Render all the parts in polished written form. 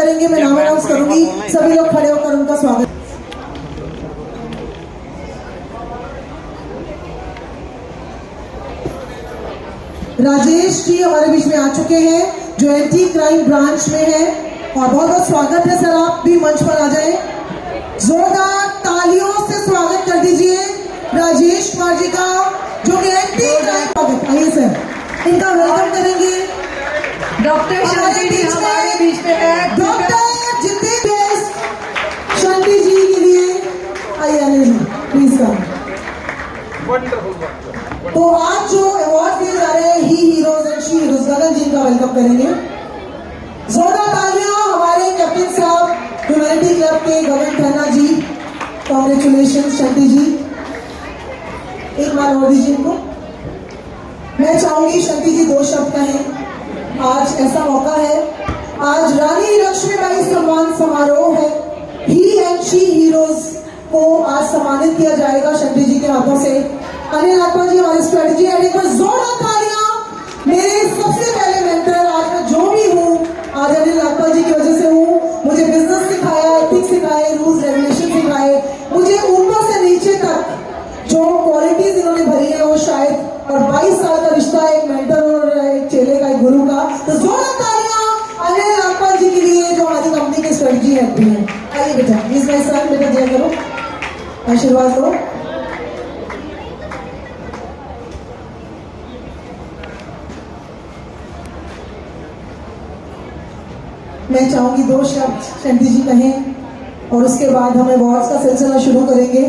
करेंगे। मैं नाम अनाउंस करूंगी, सभी लोग खड़े होकर उनका स्वागत। राजेश जी हमारे बीच में आ चुके हैं, जो एंटी क्राइम ब्रांच में है, और बहुत बहुत स्वागत है सर, आप भी मंच पर आ जाएं। जोरदार तालियों से स्वागत कर दीजिए राजेश कुमार जी का, जो कि एंटी क्राइम। स्वागत, आइए सर, इनका वेलकम करेंगे। डॉक्टर शांति जी हमारे बीच में है। डॉक्टर जितेंद्र शांति जी के लिए आइए, अनिल जी प्लीज कम। तो आज जो अवार्ड दिए जा रहे हैं ही हीरोज एंड शी हीरोज, गगन जी का वेलकम करेंगे। जोरदार तालियां हमारे कैप्टन साहब ह्यूमैनिटी क्लब के गगन खन्ना जी, कॉन्ग्रेचुलेशन शांति जी। एक बार और दीजिए इनको। मैं चाहूंगी शांति जी दो शब्द कहें। आज ऐसा मौका है, आज रानी लक्ष्मीबाई सम्मान समारोह है। ही एंड शी हीरोज को आज सम्मानित किया जाएगा शांति जी के हाथों से। अनिल लाखपा जी हमारे स्ट्रेटेजी एड, एक बार जोरदार तालियां। मेरे सबसे पहले मेंटर, आज मैं जो भी हूँ आज अनिल लाखपा जी की वजह से हूँ। मुझे बिजनेस सिखाया, एथिक्स सिखाए, रूल्स रेगुलेशन सिखाए, मुझे ऊपर से नीचे तक जो क्वालिटीज इन्होंने भरी है वो शायद, और 22 साल का रिश्ता एक मेंटर और एक चेले का, एक गुरु का। तो जोरदार तालियां अनिल लाखपा जी के लिए, जो हमारी कंपनी के स्ट्रेटेजी हेड भी है। आइए बेटा, प्लीज भाई साहब बेटा दिया करो, आशीर्वाद दो। मैं चाहूंगी दो शब्द शांति जी कहें, और उसके बाद हम अवार्ड्स का सिलसिला शुरू करेंगे।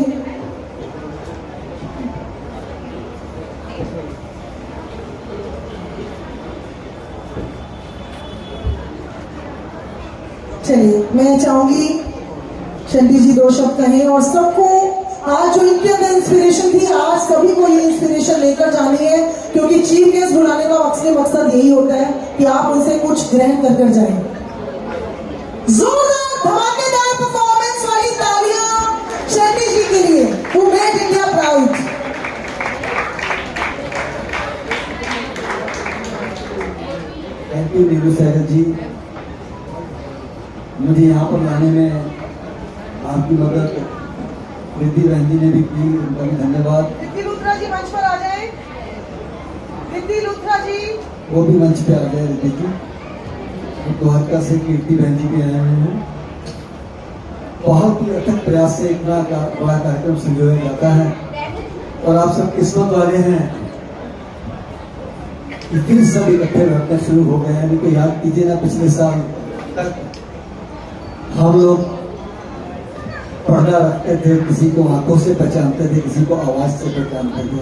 चलिए, मैं चाहूंगी शांति जी दो शब्द कहें, और सबको आज जो इनके अंदर इंस्पिरेशन थी, आज सभी को ये इंस्पिरेशन लेकर जानी है, क्योंकि चीफ गेस्ट बुलाने का मकसद यही होता है कि आप उनसे कुछ ग्रहण कर जाएं। जोरदार धमाकेदार परफॉर्मेंस वाली तालियां शांति जी के लिए, who made India proud। Thank you Neeru Saigal ji, मुझे यहाँ पर लाने में आपकी मदद रिद्धि बहन जी ने भी की, उनका भी धन्यवाद। रिद्धि लूथरा जी मंच पर आ जाए। रिद्धि लूथरा जी वो भी मंच पे आ गए। रिद्धि जी द्वारका से कीर्ति बहन जी भी आए हुए हैं। बहुत ही अथक प्रयास से इतना बड़ा कार्यक्रम संजोया जाता है, और आप सब किस्मत वाले हैं कि फिर सब इकट्ठे रहते शुरू हो गए हैं। तो याद कीजिए ना, पिछले साल तक हम लोग पर्दा रखते थे, किसी को आंखों से पहचानते थे, किसी को आवाज से पहचानते थे।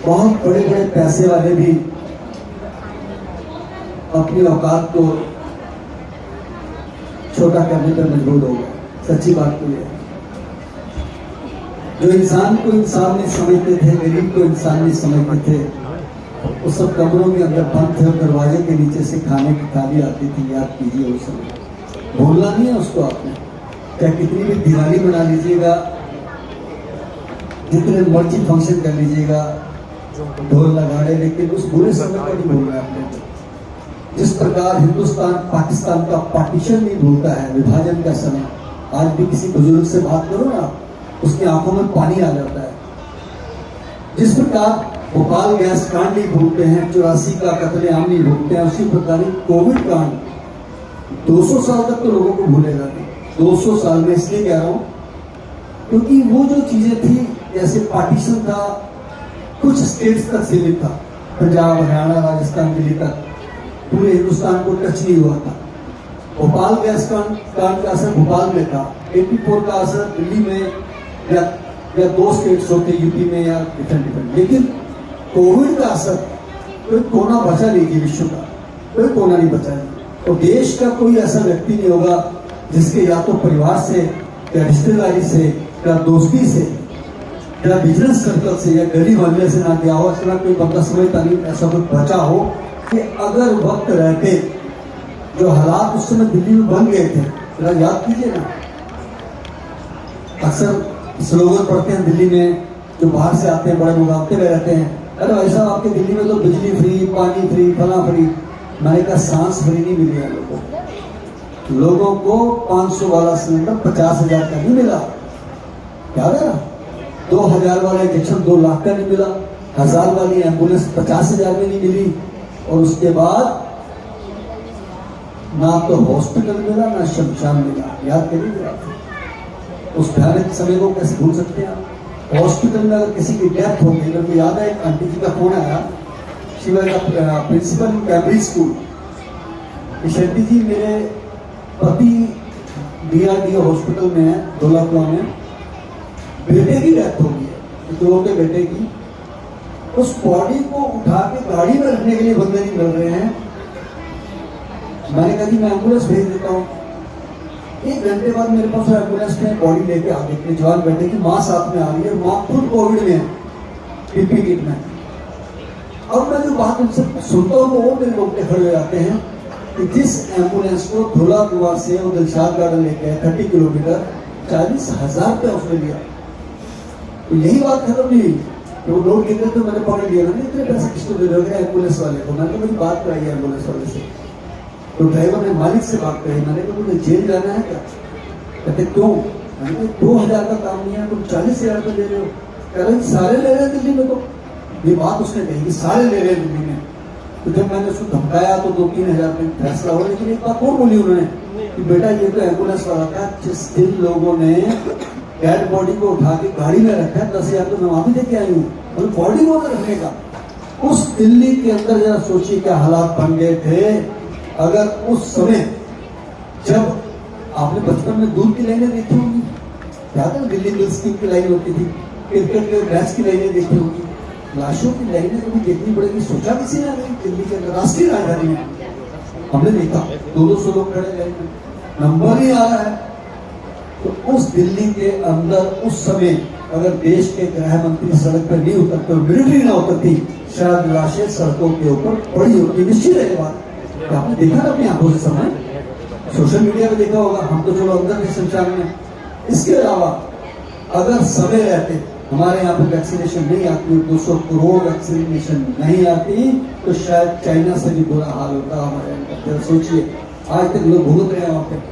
बहुत बड़े बड़े पैसे वाले भी अपनी औकात को छोटा करने पर मजबूर हो गए। सच्ची बात तो यह है, जो इंसान को इंसान नहीं समझते थे, गरीब को इंसान नहीं समझते थे, वो सब कमरों के अंदर बंद थे, और दरवाजे के नीचे से खाने की थाली आती थी। याद कीजिए उस समय, भूलना नहीं है उसको आपने। चाहे कितनी भी दिवाली मना लीजिएगा, जितने मर्जी फंक्शन कर लीजिएगा, ढोल नगाड़े, लेकिन उस बुरे समय को नहीं भूलना है आपने। जिस प्रकार हिंदुस्तान पाकिस्तान का पार्टीशन नहीं भूलता है, विभाजन का समय, आज भी किसी बुजुर्ग से बात करो ना, उसकी आंखों में पानी आ जाता है। जिस प्रकार भोपाल गैस कांड नहीं भूलते हैं, 84 का कत्लेआम नहीं भूलते हैं, उसी प्रकार कोविड कांड 200 साल तक तो लोगों को भूलेगा नहीं। 200 साल में इसलिए कह रहा हूं क्योंकि वो जो चीजें थी, जैसे पार्टीशन था, कुछ स्टेट्स तक सीमित था, पंजाब, हरियाणा, राजस्थान, दिल्ली तक, पूरे हिंदुस्तान को टच नहीं हुआ था। भोपाल गैस कांड का असर भोपाल में था, 84 का असर दिल्ली में, या दो स्टेट्स होते यूपी में, या डिफरेंट। लेकिन कोविड का असर, कोई कोना बचा नहीं कि विश्व का, कोई कोना नहीं बचा है। तो देश का कोई ऐसा व्यक्ति नहीं होगा जिसके या तो परिवार से, या रिश्तेदारी से, या दोस्ती से, या बिजनेस सर्कल से, या गली मोहल्ले से ना गया हो। ऐसा कोई बंदा समझता नहीं ऐसा कुछ बचा हो कि अगर वक्त रहते, जो हालात उस समय दिल्ली में बन गए थे, जरा याद कीजिए ना। अक्सर स्लोगन पढ़ते हैं दिल्ली में, जो बाहर से आते हैं बड़े मुकाबले में रहते हैं, अरे भाई साहब आपके दिल्ली में तो बिजली फ्री, पानी फ्री, फला फ्री। मैंने कहा सांस भरी नहीं मिली है लोगों को 500 वाला सिलेंडर 50,000 का नहीं मिला, याद है ना? 2,000 वाला इंजेक्शन 2 लाख का नहीं मिला, 1,000 वाली एम्बुलेंस 50,000 में नहीं मिली, और उसके बाद ना तो हॉस्पिटल मिला ना शमशान मिला। याद करिए उस भयानक समय को कैसे भूल सकते हैं आप? हॉस्पिटल में अगर किसी की डेथ हो गई, मेरे को याद है एक आंटी जी का फोन आया, शिवा का प्रिंसिपल कैम्ब्रिज स्कूल, शेट्टी जी मेरे पति DRDO हॉस्पिटल में है धौलाकुआ में, बेटे की डेथ हो गई है, 2 के बेटे की। उस बॉडी को उठा के गाड़ी में रखने के लिए बंदे नहीं मिल रहे हैं। मैंने कहा जी मैं एम्बुलेंस भेज देता हूँ। 1 घंटे बाद मेरे पास एम्बुलेंस में बॉडी लेके आ गई, अपने जवान बेटे की माँ साथ में आ रही है, माँ खुद कोविड में है, PP किट में। अब मैं जो बात उनसे सुनता हूँ वो मेरे लोग खड़े हो जाते हैं कि जिस एम्बुलेंस को धौलाकुआ से वो दिलशाद गार्डन लेके आए 30 किलोमीटर, 40,000 रुपया उसने लिया। तो यही बात खत्म नहीं हुई, तो लोग गिर रहे तो मैंने पकड़ लिया ना, इतने पैसे किसको दे रहे एम्बुलेंस वाले को। मैंने मेरी बात कराई एम्बुलेंस वाले से, तो ड्राइवर ने मालिक से बात करी। मैंने कहा मुझे जेल जाना है क्या? कहते क्यों? मैंने कहा 2,000 का काम नहीं है, तुम 40,000 रुपये ले रहे हो। कह रहे सारे ले रहे हैं दिल्ली में, तो ये बात उसने कही कि सारे ले रहे हैं दिल्ली में। तो जब मैंने उसको धमकाया तो 2-3 हज़ार रुपये फैसला हुआ। लेकिन एक बात और बोली उन्होंने कि बेटा ये तो एम्बुलेंस वाला था, जिस दिन लोगों ने डेड बॉडी को उठा के गाड़ी में रखा है, 10,000 तो मैं वहां भी देके आई हूँ, और बॉडी को रखने का। उस दिल्ली के अंदर जरा सोचिए क्या हालात बन गए थे। अगर उस समय जब आपने बचपन में दूध की लाइनें देखी होंगी, याद है दिल्ली मिल्क स्कीम की लाइन होती थी, क्रिकेट के मैच की लाइनें देखी होंगी, लाशों की लाइनें कभी देखनी पड़ेगी, सोचा किसी ने नहीं। दिल्ली के अंदर राष्ट्रीय राजधानी में हमने देखा 200 लोग खड़े लाइन में, नंबर ही आ रहा है। तो उस दिल्ली के अंदर उस समय अगर देश के गृह मंत्री सड़क पर नहीं उतरते और मिलिट्री ना उतरती, शायद लाशें सड़कों के ऊपर पड़ी होती। निश्चित है बात, आपने देखा ना अपनी आंखों से समय, सोशल मीडिया पे देखा होगा, हम तो चलो अंदर के संचार में। इसके अलावा अगर समय रहते हमारे यहाँ पे वैक्सीनेशन नहीं आती, 200 करोड़ वैक्सीनेशन नहीं आती, तो शायद चाइना से भी बुरा हाल होता हमारे यहाँ। सोचिए आज तक लोग भुगत रहे हैं वहाँ पे,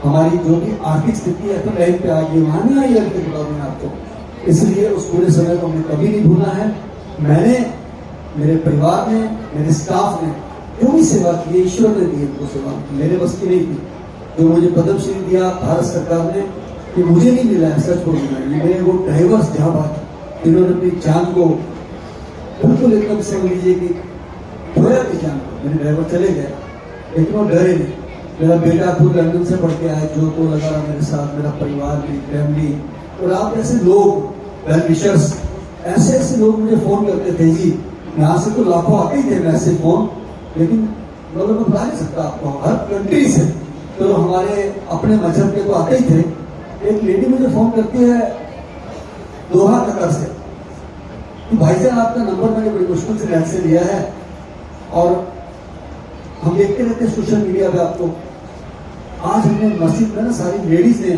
हमारी जो भी आर्थिक स्थिति है तो लाइन पे आ गई, वहां नहीं आई है बताऊंगा आपको। इसलिए उस पूरे समय को हमने कभी नहीं भूला है। मैंने, मेरे परिवार ने, मेरे स्टाफ ने जो भी सेवा की, ईश्वर ने दी वो सेवा, मेरे बस की नहीं थी। जो मुझे पद्मश्री दिया भारत सरकार ने, कि मुझे नहीं मिला है, सच बोलूंगा, ये मेरे वो ड्राइवर्स जहाँ बात जिन्होंने अपनी जान को बिल्कुल एकदम समझ लीजिए कि खोया अपनी जान को। मेरे ड्राइवर चले गए लेकिन वो डरे नहीं। मेरा बेटा खुद लंदन से पढ़ के आया, जो तो लगा रहा मेरे साथ, मेरा परिवार, मेरी फैमिली, और आप ऐसे लोग वेल विशर्स, ऐसे ऐसे लोग मुझे फोन करते थे जी। यहाँ से तो लाखों आते ही थे मैसेज फोन, लेकिन मतलब मैं बता नहीं सकता आपको, हर कंट्री से, तो हमारे अपने मजहब के तो आते ही थे। एक लेडी मुझे फोन करती है दोहा कतर से कि भाईजान आपका नंबर मैंने बड़ी मुश्किल से नेट से लिया है, और हम देखते रहते हैं सोशल मीडिया पे आपको। आज हमने मस्जिद में ना सारी लेडीज ने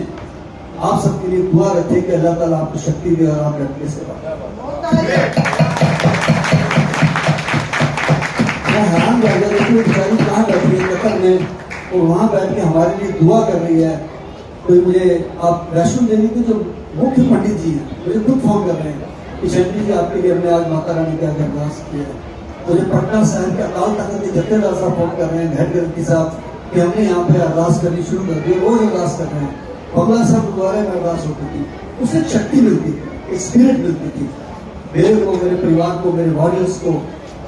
आप सबके लिए दुआ रखे कि अल्लाह ताला आपको शक्ति दे और आप डटने से मैं हैरान रह गया कि बेचारी कहाँ बैठी है कतर में, और वहां बैठ के हमारे लिए दुआ कर रही है। तो मुझे आप वैष्णो देवी के जो मुख्य पंडित जी हैं मुझे खुद फोन कर रहे हैं कि शंकर जी आपके लिए हमने आज माता रानी का अरदास किया है। मुझे पटना शहर के अकाल तख्त के जत्थेदार साहब फोन कर रहे हैं, हेड ग्रंथी साहब, कि हमने यहाँ पे अरदास करनी शुरू कर दी, रोज अरदास कर रहे हैं। बंगला साहब गुरुद्वारे में अरदास होती थी, उससे शक्ति मिलती थी, एक स्पिरिट मिलती थी मेरे को, मेरे परिवार को, मेरे वॉरियर्स को।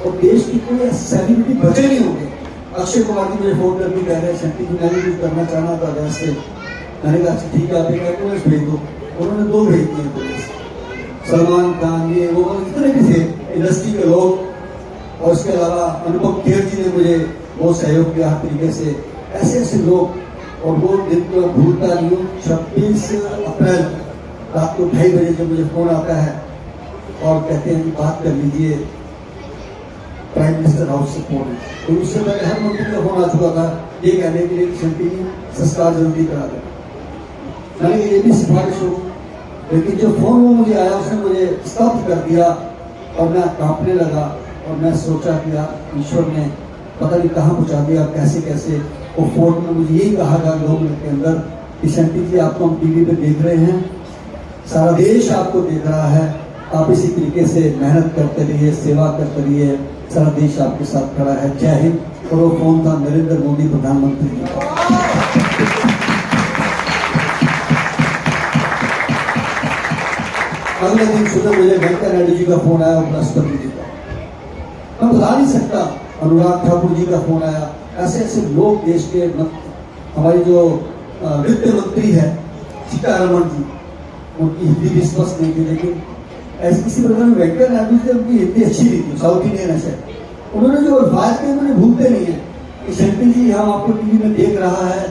और देश की कोई सेलिब्रिटी बचे नहीं होंगे। अक्षय कुमार जी मुझे फोन करके कह रहे हैं शक्ति जी मैंने कुछ करना चाहना था देश से। मैंने कहा अच्छा ठीक है, आप एक एम्बुलेंस भेज दो। उन्होंने 2 भेज दी एम्बुलेंस, सलमान खान, ये वो जितने भी थे इंडस्ट्री के लोग, और उसके अलावा अनुपम खेर जी ने मुझे बहुत सहयोग किया हर तरीके से। ऐसे ऐसे लोग, और वो दिन को भूलता नहीं हूँ। 26 अप्रैल रात को 2:30 बजे जब मुझे फोन आता है और कहते हैं कि बात कर लीजिए, प्राइम मिनिस्टर हाउस से फोन है, तो उससे पहले हर मंत्री का फोन आ चुका था ये कहने के लिए कि शंकर जी संस्कार जल्दी करा दें। मैंने ये भी सिफारिश हो, लेकिन जो फोन वो मुझे आया उसने मुझे स्तब्ध कर दिया और मैं कांपने लगा। और मैं सोचा कि यार ईश्वर ने पता नहीं कहाँ पहुँचा दिया, कैसे कैसे। वो फोर्ट में मुझे यही कहा गया 2 मिनट के अंदर कि शंटी जी आपको हम टीवी पे देख रहे हैं, सारा देश आपको देख रहा है, आप इसी तरीके से मेहनत करते रहिए, सेवा करते रहिए, सारा देश आपके साथ खड़ा है। जय हिंद। और वो फोन था नरेंद्र मोदी प्रधानमंत्री जी का। अगले दिन सुबह मुझे वेंकैया नायडू जी का फोन आया, उपराष्ट्रपति जी का। मैं बता नहीं सकता, अनुराग ठाकुर जी का फोन आया। ऐसे ऐसे लोग देश के हमारी जो वित्त मंत्री है सीतारमण जी, उनकी हिंदी भी स्पष्ट नहीं थी, लेकिन ऐसे किसी प्रकार में वेंकैया नायडू जी उनकी हिंदी अच्छी नहीं थी, साउथ इंडियन है। उन्होंने जो अल्फाज के उन्होंने भूलते नहीं है कि शंटी जी हम आपको टीवी में देख रहा है,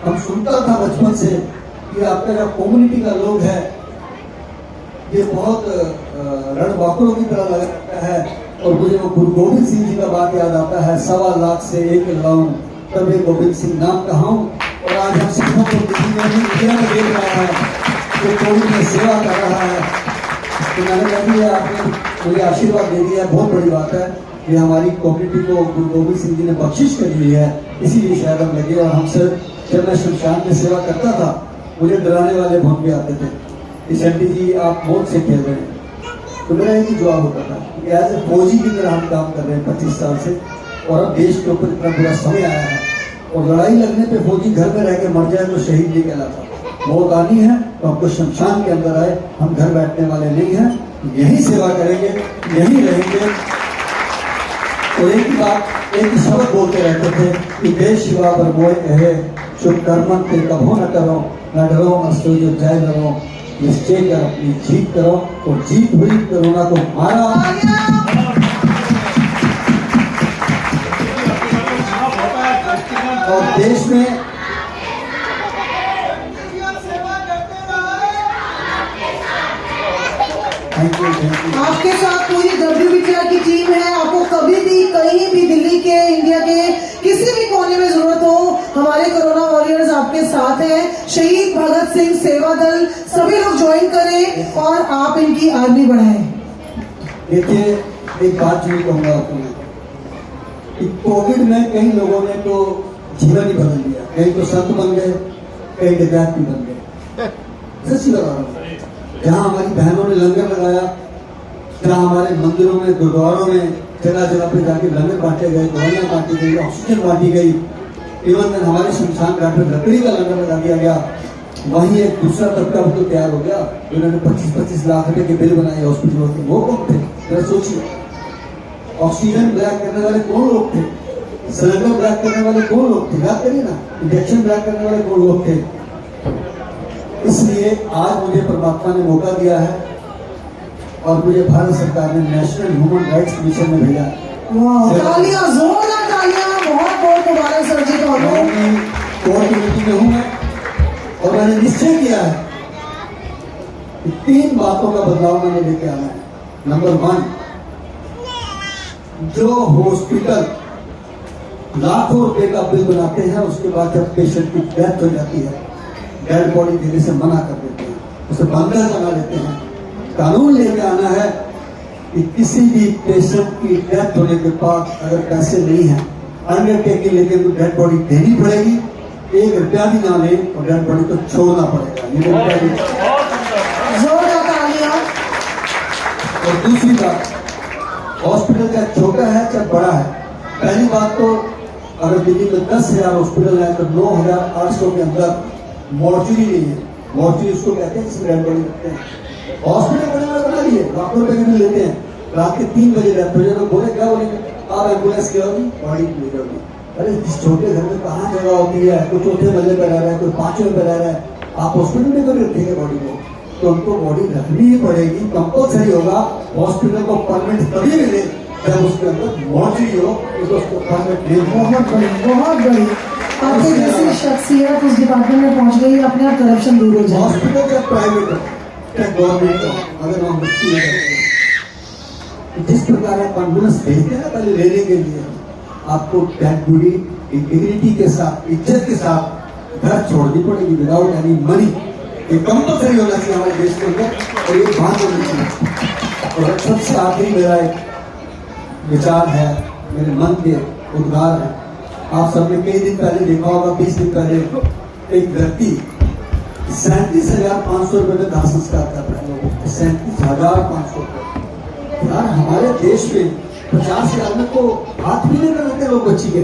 हम सुनता था बचपन से कि आपका जो कम्युनिटी का लोग है ये बहुत रणबांकुरों की तरह लगता है। और मुझे वो गुरु गोविंद सिंह जी का बात याद आता है, 1.25 लाख से 1 लगाऊं तब ये गोविंद सिंह नाम कहाऊं। और आज हम सिखों को इंडिया में देख रहा है, जो कोविड में सेवा कर रहा है। तो मैंने कह दिया, आपने मुझे आशीर्वाद दे दिया, बहुत बड़ी बात है। ये हमारी कम्युनिटी को गुरु गोविंद सिंह जी ने बख्शिश करी हुई है, इसीलिए शायद हम लगे। और हमसे जब मैं शमशान में सेवा करता था, मुझे डराने वाले भूत भी आते थे कि शंटी जी आप मौत से खेल रहे हैं। तो मेरा एक ही जवाब होता था कि एज ए फौजी की तरह हम काम कर रहे हैं 25 साल से, और अब देश के ऊपर इतना बुरा समय आया है, और लड़ाई लगने पे फौजी घर में रह के मर जाए तो शहीद नहीं कहलाता। मौत आनी है तो आपको शमशान के अंदर आए, हम घर बैठने वाले नहीं हैं, यही सेवा करेंगे, यही रहेंगे। और एक ही बात, एक ही शब्द बोलते रहते थे कि देश शिवा पर मोए कहे, शुभ कर्मन ते कभो न करो, न डरो न सोचो जय डरो, निश्चय कर अपनी जीत करो। और जीत हुई, कोरोना को मारा। और देश में थैंक यू। आपके साथ पूरी WBTR की टीम है। आपको कभी भी कहीं भी दिल्ली के, इंडिया के किसी भी कोने में जरूरत हो, हमारे कोरोना वॉरियर्स आपके साथ हैं। शहीद भगत सिंह सेवा दल, सभी लोग ज्वाइन करें और आप इनकी आर्मी बढ़ाएं। देखिए, एक बात जो कहूंगा आपको मैं कि कोविड में कई लोगों ने तो जीवन ही बदल दिया, कई तो संत बन गए, कई डकैत भी बन गए। सच्ची बता रहा हूँ। जहाँ हमारी बहनों ने लंगर लगाया, जहाँ हमारे मंदिरों में, गुरुद्वारों में जगह जगह पे जाके लंगर बांटे गए, दवाइयाँ बांटी गई, ऑक्सीजन बांटी गई, इवन हमारे शमशान घाट में लकड़ी का लंगर लगा दिया गया। वहीं एक दूसरा तबका भी तो तैयार हो गया, उन्होंने 25-25 लाख रुपए के बिल बनाए हॉस्पिटलों के। वो कौन थे? जरा सोचिए, ऑक्सीजन ब्लैक करने वाले कौन लोग थे? सिलेंडर ब्लैक करने वाले कौन लोग थे? याद करिए ना, इंजेक्शन ब्लैक करने वाले कौन लोग थे? इसलिए आज मुझे परमात्मा ने मौका दिया है और मुझे भारत सरकार ने नेशनल ह्यूमन राइट्स कमीशन में भेजा। तालियां, जोरदार तालियां, बहुत बहुत मुबारक सर जी को। कोर कमेटी में हूं मैं, और मैंने निश्चय किया है कि 3 बातों का बदलाव मैंने लेके आना है। नंबर 1, जो हॉस्पिटल लाखों रुपए का बिल बनाते हैं, उसके बाद जब पेशेंट की डेथ हो जाती है, डेड बॉडी देने से मना कर देते हैं, उसे बंदर बना देते हैं। कानून लेके आना है कि किसी भी पेशेंट की डेथ होने के बाद अगर पैसे नहीं है, अंडरटेकिंग लेके तो डेड बॉडी देनी पड़ेगी, 1 रुपया भी ना ले और डेड बॉडी को छोड़ना पड़ेगा। ये जोरदार तालियां। और दूसरी बात, हॉस्पिटल चाहे छोटा है चाहे बड़ा है, पहली बात तो अगर दिल्ली में 10,000 हॉस्पिटल है तो 9,800 के अंदर मॉर्चुरी नहीं है। मॉर्चुरी उसको कहते हैं जिसमें डेड बॉडी रखते हैं। हॉस्पिटल बना लिए, लाखों रुपए के बिल लेते हैं, रात के 3 बजे डेथ हो जाए तो बोले क्या बोलेंगे, आप एम्बुलेंस की होगी, बॉडी ले जाओगी। अरे जिस छोटे घर में कहाँ जगह होती है, कोई 4थे मंजिल पर रह रहा है, कोई 5वें पर रह रहा है, आप हॉस्पिटल में क्यों रखेंगे बॉडी को? तो उनको बॉडी रखनी ही पड़ेगी, कंपल्सरी होगा। हॉस्पिटल को परमिट तभी मिले जब उसके अंदर मॉर्चरी हो, तो उसको परमिट दे। बहुत बड़ी आपके जैसी शख्सियत उस डिपार्टमेंट में पहुंच गई, अपने आप करप्शन दूर हो जाए। हॉस्पिटल चाहे प्राइवेट हो चाहे गवर्नमेंट हो, अगर हम बच्ची जिस प्रकार आप एम्बुलेंस भेजते हैं पहले लेने के लिए, आपको डेड बॉडी इंटीग्रिटी के साथ, इज्जत के साथ घर छोड़नी पड़ेगी विदाउट एनी मनी। ये कंपल्सरी होना चाहिए हमारे देश के अंदर, और ये बात होनी चाहिए। और सबसे आखिरी मेरा एक विचार है मेरे मन के उद्गार है। आप सबने कई दिन पहले देखा होगा, 20 दिन पहले एक व्यक्ति 37,500 रुपए में दाह संस्कार कर रहे हैं लोगों को। 37,500 रुपए। यार हमारे देश में 50,000 में तो हाथ भी नहीं लगाते लोग बच्ची के।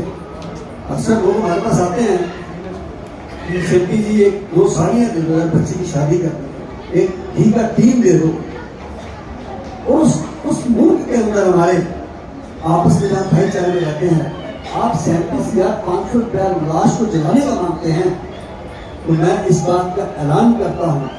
अक्सर लोग हमारे पास आते हैं कि शेट्टी जी एक 2 साड़ियां दे दो यार बच्ची की शादी करने, एक घी का टीम दे दो। और उस मुल्क के अंदर हमारे आपस में जहाँ भाईचारे में रहते हैं, आप 37,500 रुपया लाश को जलाने का मांगते हैं। तो मैं इस बात का ऐलान करता हूँ,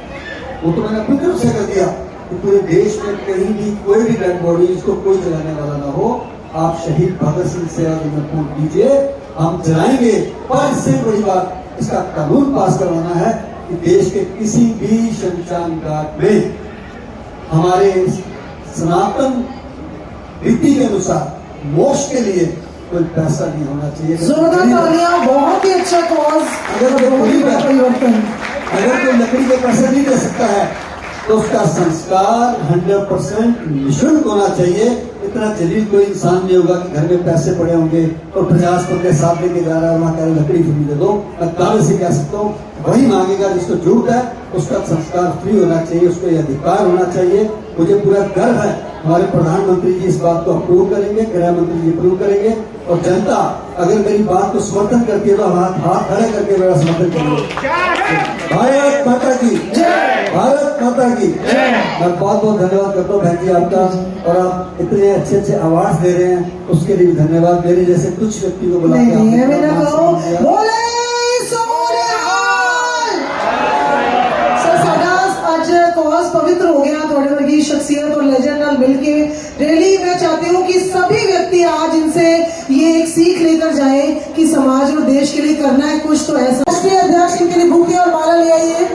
वो तो मैंने अपनी तरफ से कर दिया कि पूरे देश में कहीं भी कोई भी डेड बॉडी इसको कोई जलाने वाला ना हो। आप शहीद भगत सिंह से रिपोर्ट दीजिए, हम जलाएंगे। पर इससे बड़ी बात, इसका कानून पास करवाना है कि देश के किसी भी शमशान घाट में हमारे सनातन रीति के अनुसार मोक्ष के लिए कोई पैसा नहीं होना चाहिए। जोरदार तालियां, बहुत ही अच्छा कॉज। अगर कोई परिवर्तन, अगर कोई लकड़ी के पैसे नहीं दे सकता है तो उसका संस्कार 100% निःशुल्क होना चाहिए। इतना जलील कोई इंसान नहीं होगा कि घर में पैसे पड़े होंगे और 50 के साथ लेके जा रहा है, वहां कह रहे लकड़ी फ्री दे दो। मैं दावे से कह सकता हूँ, वही मांगेगा जिसको जरूरत है, उसका संस्कार फ्री होना चाहिए, उसको यह अधिकार होना चाहिए। मुझे पूरा गर्व है, हमारे प्रधानमंत्री जी इस बात को अप्रूव करेंगे, गृह मंत्री जी अप्रूव करेंगे, और जनता अगर मेरी बात को समर्थन करती है तो हाथ खड़े करके मेरा समर्थन करेंगे। भारत माता की जय, भारत माता की जय। मैं बहुत बहुत धन्यवाद करता हूँ बहन जी आपका, और आप इतने अच्छे अच्छे अवार्ड दे रहे हैं उसके लिए भी धन्यवाद। मेरे जैसे कुछ व्यक्ति को बुला पवित्र हो गया। थोड़े वर्गी शख्सियत और लेजेंड नाल मिलके रैली मैं चाहती हूँ कि सभी व्यक्ति आज इनसे ये एक सीख लेकर जाए कि समाज और देश के लिए करना है कुछ तो ऐसा। राष्ट्रीय अध्यक्ष इनके लिए बुके और माला ले आइए।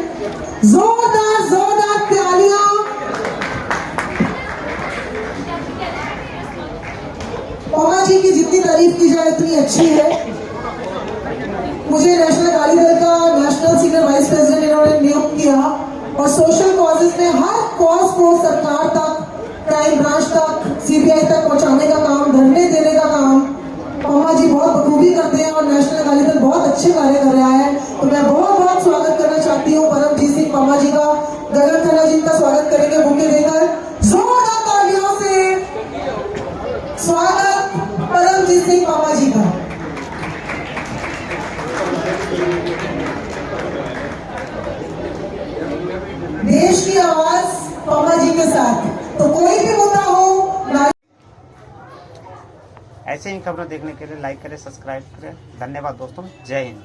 जोरदार जोरदार तालियां। पौमा जी की जितनी तारीफ की जाए उतनी अच्छी है। मुझे नेशनल अकाली दल का नेशनल सीनियर वाइस प्रेसिडेंट इन्होंने नियुक्त किया और सोशल कॉजेज में हर कॉज को सरकार तक, क्राइम ब्रांच तक, सीबीआई तक पहुंचाने का काम, धरने देने का काम पौमा जी बहुत बखूबी करते हैं और नेशनल अकाली दल बहुत अच्छे कार्य कर रहा है। तो मैं बहुत बहुत स्वागत करना चाहती हूँ परमजीत सिंह पौमा जी का। गगन खन्ना जी का स्वागत करेंगे बुके देकर। जोरदार तालियों से स्वागत परमजीत सिंह पौमा जी का। देश की आवाज पौमा जी के साथ, तो कोई भी मुद्दा हो। ऐसे ही खबरें देखने के लिए लाइक करें, सब्सक्राइब करें। धन्यवाद दोस्तों, जय हिंद।